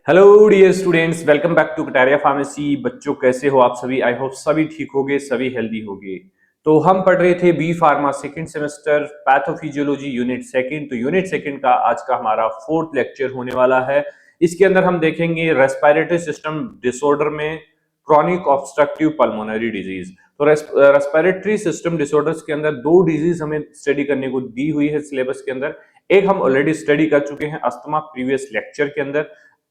Hello dear students, welcome back to Kataria pharmacy. बच्चों कैसे हो आप सभी? आई होप सभी ठीक होगे, सभी हेल्दी होगे। तो हम पढ़ रहे थे B pharma second semester pathophysiology unit second. तो यूनिट सेकंड का आज का हमारा फोर्थ लेक्चर होने वाला है। इसके अंदर हम देखेंगे रेस्पिरेटरी सिस्टम डिसऑर्डर में क्रॉनिक ऑब्स्ट्रक्टिव पल्मोनरी डिजीज। तो रेस्पिरेटरी सिस्टम डिसऑर्डर्स के अंदर दो डिजीज हमें स्टडी करने को दी हुई है सिलेबस के अंदर। एक हम ऑलरेडी स्टडी कर चुके हैं अस्थमा प्रीवियस लेक्चर के अंदर।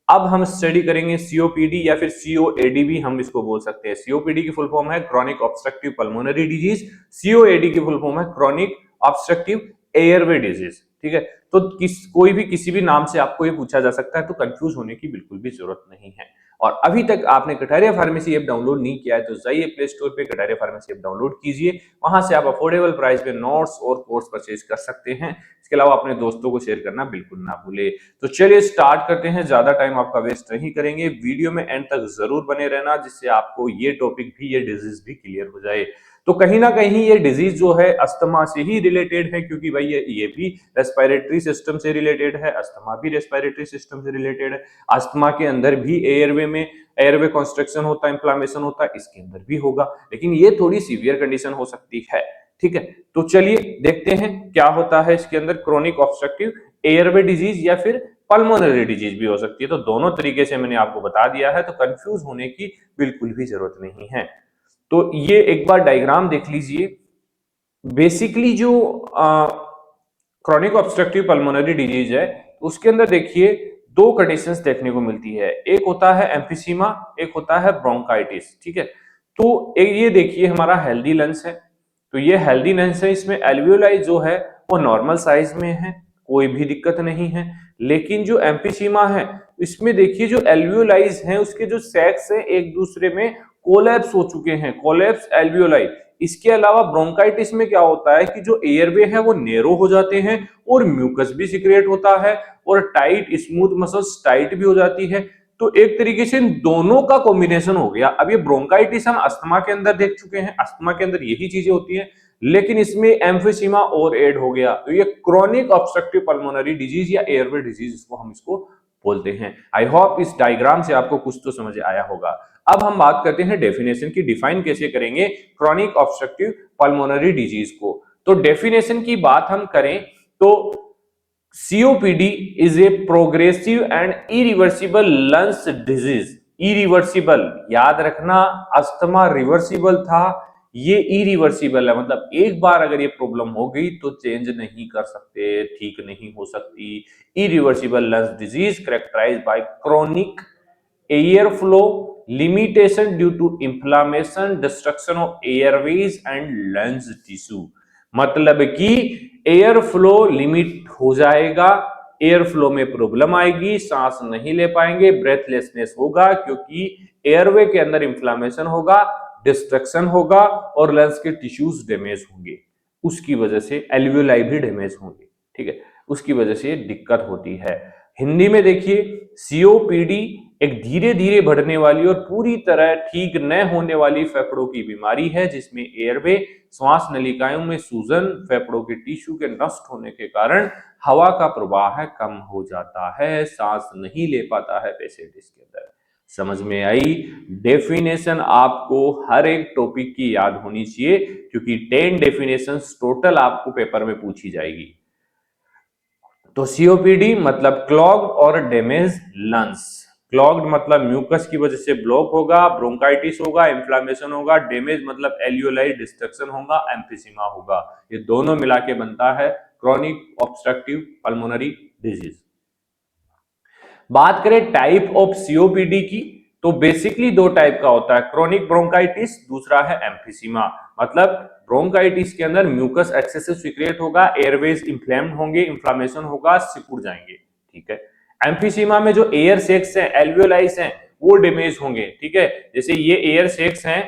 अब हम स्टडी करेंगे सीओपीडी या फिर सीओएडी भी हम इसको बोल सकते हैं। सीओपीडी की फुल फॉर्म है क्रॉनिक ऑब्स्ट्रक्टिव पल्मोनरी डिजीज, सीओएडी की फुल फॉर्म है क्रॉनिक ऑब्स्ट्रक्टिव एयरवे डिजीज। ठीक है, तो कोई भी किसी भी नाम से आपको ये पूछा जा सकता है, तो कंफ्यूज होने की बिल्कुल भी जरूरत नहीं है। और अभी तक आपने कटारिया फार्मेसी ऐप डाउनलोड नहीं किया है तो जाइए प्ले स्टोर पे कटारिया फार्मेसी ऐप डाउनलोड कीजिए। वहां से आप अफोर्डेबल प्राइस पे नोट्स और कोर्स परचेज कर सकते हैं। इसके अलावा अपने दोस्तों को शेयर करना बिल्कुल ना भूले। तो चलिए स्टार्ट करते हैं, ज्यादा टाइम आपका वेस्ट नहीं करेंगे। वीडियो में एंड तक जरूर बने रहना, जिससे आपको ये टॉपिक भी, ये डिजीज भी क्लियर हो जाए। तो कहीं ना कहीं ये डिजीज जो है अस्थमा से ही रिलेटेड है, क्योंकि भाई ये भी रेस्पिरेटरी सिस्टम से रिलेटेड है, अस्थमा भी रेस्पिरेटरी सिस्टम से रिलेटेड है। अस्थमा के अंदर भी एयरवे कंस्ट्रक्शन होता है, इंफ्लेमेशन होता है, इसके अंदर भी होगा, लेकिन ये थोड़ी सीवियर कंडीशन हो सकती है। ठीक है, तो चलिए देखते हैं क्या होता है इसके अंदर। क्रोनिक ऑब्स्ट्रक्टिव एयरवे डिजीज या फिर पल्मोनरी डिजीज भी हो सकती है। तो दोनों तरीके से मैंने आपको बता दिया है, तो कंफ्यूज होने की बिल्कुल भी जरूरत नहीं है। तो ये एक बार डायग्राम देख लीजिए। बेसिकली जो क्रॉनिक ऑब्स्ट्रक्टिव पल्मोनरी डिजीज है, उसके अंदर देखिए दो कंडीशंस देखने को मिलती है। एक होता है एम्फिसीमा, एक होता है ब्रोंकाइटिस। ठीक है, तो एक ये देखिए हमारा हेल्दी लंग्स है। तो ये हेल्दी लंग्स है, इसमें एल्वियोलाई जो है वो नॉर्मल साइज में है, कोई भी दिक्कत नहीं है। लेकिन जो एम्फिसीमा है, इसमें देखिए जो एल्वियोलाइज हैं उसके जो सैक्स हैं एक दूसरे में कोलैप्स हो चुके हैं, कोलैप्स एल्वियोलाई। इसके अलावा ब्रोंकाइटिस में क्या होता है कि जो एयरवे है वो नेरो हो जाते हैं और म्यूकस भी सिक्रिएट होता है और टाइट स्मूथ मसल्स टाइट भी हो जाती है। तो एक तरीके से इन दोनों का कॉम्बिनेशन हो गया। अब ये ब्रोंकाइटिस हम अस्थमा के अंदर देख चुके हैं, अस्थमा के अंदर यही चीजें होती हैं, लेकिन इसमें एम्फिसीमा और ऐड हो गया। तो ये क्रॉनिक ऑब्स्ट्रक्टिव पल्मोनरी डिजीज या एयरवे डिजीज इसको हम इसको बोलते हैं। आई होप इस डायग्राम से आपको कुछ तो समझ आया होगा। अब हम बात करते हैं डेफिनेशन की, डिफाइन कैसे करेंगे क्रॉनिक ऑब्स्ट्रक्टिव पल्मोनरी डिजीज को। तो डेफिनेशन की बात हम करें तो COPD is a progressive and irreversible lungs disease। Irreversible याद रखना, अस्थमा रिवर्सिबल था, ये इरिवर्सिबल है, मतलब एक बार अगर ये प्रॉब्लम हो गई तो चेंज नहीं कर सकते, ठीक नहीं हो सकती। Irreversible lungs disease characterised by chronic air flow limitation due to inflammation, destruction of airways and lungs tissue. मतलब कि एयर फ्लो लिमिट हो जाएगा, एयर फ्लो में प्रॉब्लम आएगी, सांस नहीं ले पाएंगे, ब्रेथलेसनेस होगा, क्योंकि एयरवे के अंदर इंफ्लेमेशन होगा, डिस्ट्रक्शन होगा और लंग्स के टिश्यूज डैमेज होंगे। उसकी वजह से एल्वियोलाई भी डैमेज होंगे। ठीक है, उसकी वजह से दिक्कत होती है। हिंदी में देखिए सीओपीडी एक धीरे धीरे बढ़ने वाली और पूरी तरह ठीक न होने वाली फेफड़ों की बीमारी है, जिसमें एयरवे, श्वास नलिकाओं में सूजन, फेफड़ों के टिश्यू के नष्ट होने के कारण हवा का प्रवाह कम हो जाता है, सांस नहीं ले पाता है पेशेंट इसके अंदर। समझ में आई? डेफिनेशन आपको हर एक टॉपिक की याद होनी चाहिए, क्योंकि 10 डेफिनेशंस टोटल आपको पेपर में पूछी जाएगी। तो सीओपीडी मतलब क्लॉग्ड और डैमेज लंग्स। क्लॉग्ड मतलब म्यूकस की वजह से ब्लॉक होगा, ब्रोंकाइटिस होगा, इंफ्लेमेशन होगा, डैमेज मतलब एल्वियोलाई डिस्ट्रक्शन होगा, एम्फिसीमा होगा। ये दोनों मिला के बनता है क्रॉनिक ऑब्स्ट्रक्टिव पल्मोनरी डिजीज। बात करें टाइप ऑफ सीओपीडी की, तो बेसिकली दो टाइप का होता है, क्रॉनिक ब्रोंकाइटिस, दूसरा है एम्फिसीमा। मतलब ब्रोंकाइटिस के अंदर म्यूकस एक्सेसिव सीक्रेट होगा, एयरवेज इंफ्लेम्ड होंगे, इंफ्लेमेशन होगा, सिकुड़ जाएंगे। ठीक है, एम्फिसीमा में जो एयर सेक्स हैं, एल्वियोलाइज हैं, वो डैमेज होंगे। ठीक है, जैसे ये एयर सेक्स हैं,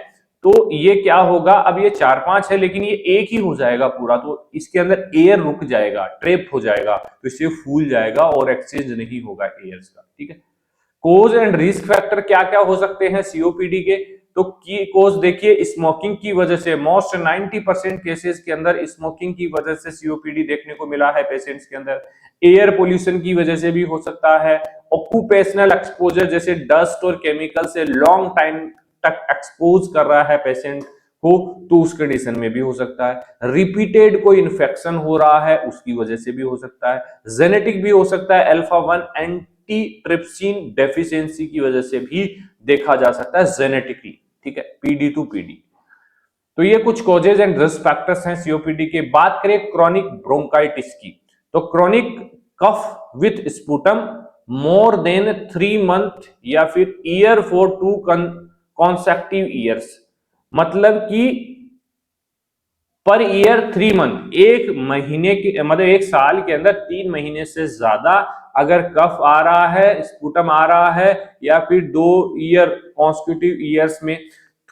तो ये क्या होगा, अब ये 4-5 है लेकिन ये एक ही हो जाएगा पूरा, तो इसके अंदर एयर रुक जाएगा, ट्रैप हो जाएगा, तो इससे फूल जाएगा और एक्सचेंज नहीं होगा एयर्स का। ठीक है, कोज एंड रिस्क फैक्टर क्या क्या हो सकते हैं सीओपीडी के? तो की कोज देखिए, स्मोकिंग की वजह से, मोस्ट 90% केसेस के अंदर स्मोकिंग की वजह से सीओपीडी देखने को मिला है पेशेंट्स के अंदर। एयर पोल्यूशन की वजह से भी हो सकता है, ऑक्यूपेशनल एक्सपोजर जैसे डस्ट और केमिकल से लॉन्ग टाइम तक एक्सपोज कर रहा है पेशेंट को, तो उस कंडीशन में भी हो सकता है। रिपीटेड कोई इन्फेक्शन हो रहा है उसकी वजह से भी हो सकता है। जेनेटिक भी हो सकता है, अल्फा 1 एंटी ट्रिप्सिन डेफिशिएंसी की वजह से भी देखा जा सकता है जेनेटिकली, ठीक है, पीडी टू पीडी। तो ये कुछ कॉजेज एंड रिस्क फैक्टर्स हैं सीओपीडी के। बात करें क्रॉनिक ब्रोंकाइटिस की, तो chronic cough with sputum more than 3 month या फिर ईयर फॉर 2 consecutive ईयर्स, मतलब कि पर ईयर 3 मंथ, एक महीने के मतलब एक साल के अंदर 3 महीने से ज्यादा अगर कफ आ रहा है, स्पुटम आ रहा है, या फिर 2 ईयर कॉन्सिक्यूटिव ईयर्स में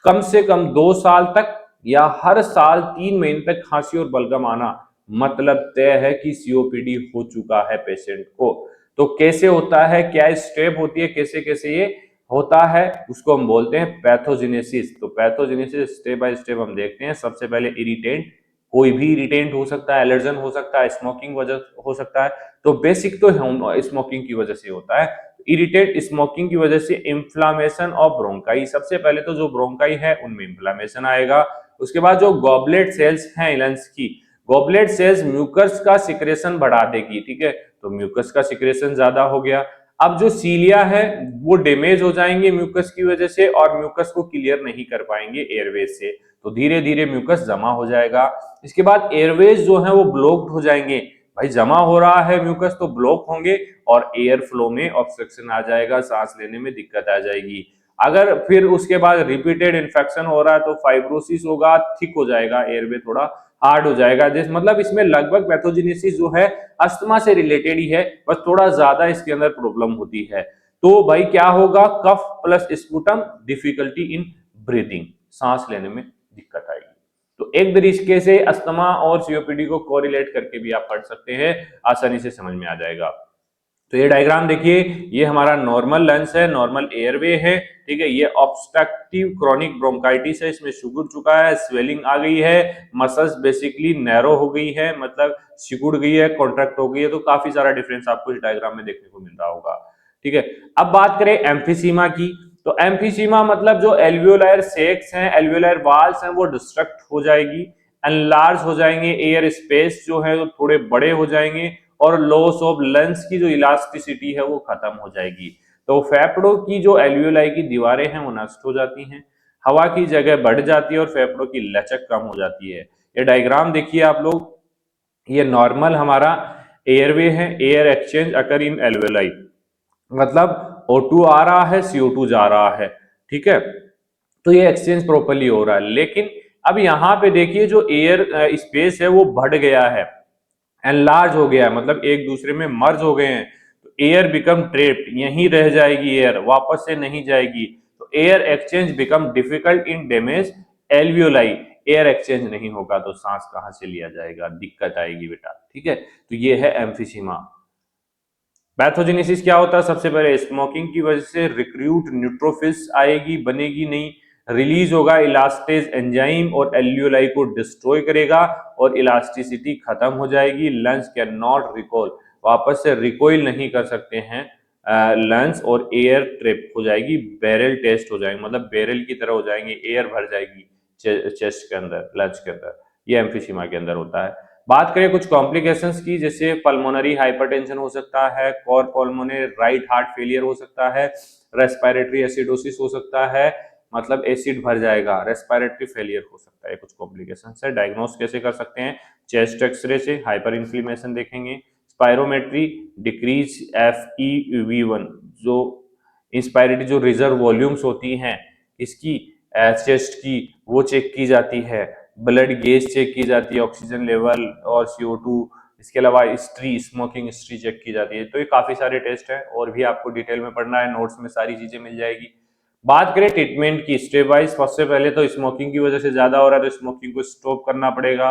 कम से कम 2 साल तक, या हर साल 3 महीने तक खांसी और बलगम आना, मतलब तय है कि सीओपीडी हो चुका है पेशेंट को। तो कैसे होता है, क्या स्टेप होती है, कैसे कैसे ये होता है, उसको हम बोलते हैं पैथोजेनेसिस। तो पैथोजेनेसिस स्टेप बाय स्टेप हम देखते हैं। सबसे पहले इरिटेंट, कोई भी इरिटेंट हो सकता है, एलर्जन हो सकता है, स्मोकिंग वजह हो सकता है। तो बेसिक तो स्मोकिंग की वजह से होता है। इरिटेट स्मोकिंग की वजह से इंफ्लामेशन ऑफ ब्रोंकाई, सबसे पहले तो जो ब्रोंकाई है उनमें इंफ्लामेशन आएगा। उसके बाद जो गॉबलेट सेल्स हैं लंग्स की, गॉबलेट सेल्स म्यूकस का सिक्रेशन बढ़ा देगी, ठीक है, तो म्यूकस का सिक्रेशन ज्यादा हो गया। अब जो सीलिया है वो डैमेज हो जाएंगे म्यूकस की वजह से, और म्यूकस को क्लियर नहीं कर पाएंगे एयरवेज से, तो धीरे धीरे म्यूकस जमा हो जाएगा। इसके बाद एयरवेज जो है वो ब्लॉक्ड हो जाएंगे। भाई जमा हो रहा है म्यूकस तो ब्लॉक होंगे, और एयर फ्लो में ऑब्स्ट्रक्शन आ जाएगा, सांस लेने में दिक्कत आ जाएगी। अगर फिर उसके बाद रिपीटेड इन्फेक्शन हो रहा है तो फाइब्रोसिस होगा, थिक हो जाएगा, एयरवे थोड़ा हार्ड हो जाएगा। जिस मतलब इसमें लगभग पैथोजेनेसिस जो है अस्थमा से रिलेटेड ही है, बस थोड़ा ज्यादा इसके अंदर प्रॉब्लम होती है। तो भाई क्या होगा, cough plus sputum, difficulty in breathing, सांस लेने में दिक्कत आएगी। तो एक तरीके से अस्थमा और सीओपीडी को कोरिलेट करके भी आप पढ़ सकते हैं, आसानी से समझ में आ जाएगा। तो ये डायग्राम देखिए, ये हमारा नॉर्मल लंग्स है, नॉर्मल एयरवे है, ठीक है। ये ऑब्स्ट्रक्टिव क्रॉनिक ब्रोंकाइटिस है, इसमें सिकुड़ चुका है, स्वेलिंग आ गई है, मसल्स बेसिकली नैरो हो गई है, मतलब सिकुड़ गई है, कॉन्ट्रैक्ट हो गई है। तो काफी सारा डिफरेंस आपको इस डायग्राम में देखने को मिल रहा होगा, ठीक है। अब बात करें एम्फीसीमा की, तो एम्फीसीमा मतलब जो एल्वियोलायर सेक्स हैं, एल्वियोलायर वाल्स हैं, वो डिस्ट्रक्ट हो जाएगी, एनलार्ज हो जाएंगे, एयर स्पेस जो है वो थोड़े बड़े हो जाएंगे, और लॉस ऑफ लंग्स की जो इलास्टिसिटी है वो खत्म हो जाएगी। तो फेफड़ों की जो एल्वियोलाई की दीवारें हैं वो नष्ट हो जाती हैं, हवा की जगह बढ़ जाती है, और फेफड़ों की लचक कम हो जाती है। ये डायग्राम देखिए आप लोग, ये नॉर्मल हमारा एयरवे है, एयर एक्सचेंज अकर इन एल्वियोलाई, मतलब O2 आ रहा है, CO2 जा रहा है, ठीक है। तो ये एक्सचेंज प्रॉपर्ली हो रहा है। लेकिन अब यहाँ पे देखिए जो एयर स्पेस है वो बढ़ गया है, एनलार्ज हो गया है, मतलब एक दूसरे में मर्ज हो गए हैं। तो एयर बिकम ट्रेप्ड, यहीं रह जाएगी, एयर वापस से नहीं जाएगी। तो air exchange become difficult in damage alveoli, air exchange नहीं होगा तो सांस कहां से लिया जाएगा, दिक्कत आएगी बेटा, ठीक है। तो ये है एम्फीसीमा। पैथोजेनेसिस क्या होता है, सबसे पहले स्मोकिंग की वजह से रिक्रूट न्यूट्रोफिल्स आएगी, बनेगी नहीं, रिलीज होगा इलास्टेज एंजाइम और एल्वियोलाई को डिस्ट्रॉय करेगा, और इलास्टिसिटी खत्म हो जाएगी। लंग्स कैन नॉट रिकॉल, वापस से रिकॉइल नहीं कर सकते हैं लंग्स, और एयर ट्रैप हो जाएगी, बैरल टेस्ट हो जाएंगे, मतलब बैरल की तरह हो जाएंगे, एयर भर जाएगी चेस्ट के अंदर, लंग्स के अंदर। ये एम्फीसीमा के अंदर होता है। बात करें कुछ कॉम्प्लिकेशंस की, जैसे पल्मोनरी हाइपरटेंशन हो सकता है, core pulmonary right heart failure हो सकता है, रेस्पिरेटरी एसिडोसिस हो सकता है, मतलब एसिड भर जाएगा, रेस्पिरेटरी फेलियर हो सकता है, कुछ कॉम्प्लिकेशंस है। डायग्नोस कैसे कर सकते हैं, चेस्ट एक्सरे से हाइपर इन्फ्लेमेशन देखेंगे, स्पायरोमेट्री डिक्रीज FeV1, जो इंस्पायरिटी जो रिजर्व वॉल्यूम्स होती हैं इसकी चेस्ट की, वो चेक की जाती है, ब्लड गेज चेक की जाती है, ऑक्सीजन लेवल और CO2, इसके अलावा हिस्ट्री, स्मोकिंग हिस्ट्री चेक की जाती है। तो ये काफी सारे टेस्ट हैं, और भी आपको डिटेल में पढ़ना है, नोट्स में सारी चीजें मिल जाएगी। बात करें ट्रीटमेंट की स्टेप वाइज, सबसे पहले तो स्मोकिंग की वजह से ज्यादा हो रहा है तो स्मोकिंग को स्टॉप करना पड़ेगा।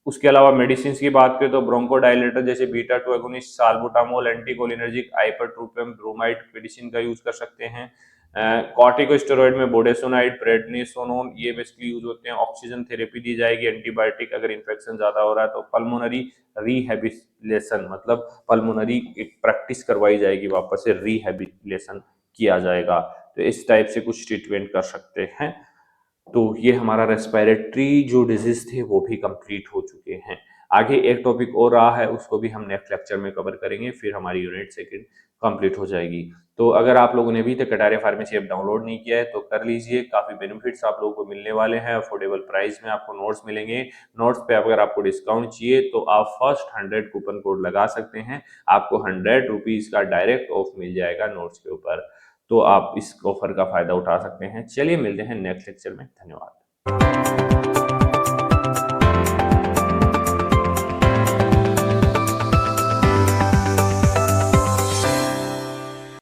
उसके अलावा मेडिसिन की बात करें तो ब्रोंकोडायलेटर जैसे beta 2 agonist, salbutamol, anticholinergic, ipratropium bromide medicine का यूज कर सकते हैं। कॉर्टिकोस्टेरॉइड में बोडेसोनाइड, प्रेडनिसोलोन ये बेसिकली यूज होते हैं। ऑक्सीजन थेरेपी दी जाएगी, एंटीबायोटिक अगर इन्फेक्शन ज्यादा हो रहा है तो। पल्मोनरी रिहेबिलिटेशन मतलब पल्मोनरी प्रैक्टिस करवाई जाएगी, वापस से रिहेबिलिटेशन किया जाएगा। तो इस टाइप से कुछ ट्रीटमेंट कर सकते हैं। तो ये हमारा रेस्पिरेटरी जो डिजीज थे वो भी कंप्लीट हो चुके हैं। आगे एक टॉपिक और रहा है, उसको भी हम नेक्स्ट लेक्चर में कवर करेंगे, फिर हमारी यूनिट सेकंड कंप्लीट हो जाएगी। तो अगर आप लोगों ने अभी तक कटारिया फार्मेसी ऐप डाउनलोड नहीं किया है तो कर लीजिए, काफी बेनिफिट्स आप लोगों को मिलने वाले हैं। अफोर्डेबल प्राइस में आपको नोट्स मिलेंगे। नोट्स पे अगर आपको डिस्काउंट चाहिए तो आप फर्स्ट 100 कूपन कोड लगा सकते हैं, आपको 100 रुपीज का डायरेक्ट ऑफ मिल जाएगा नोट्स के ऊपर। तो आप इस ऑफर का फायदा उठा सकते हैं। चलिए मिलते हैं नेक्स्ट लेक्चर में। धन्यवाद।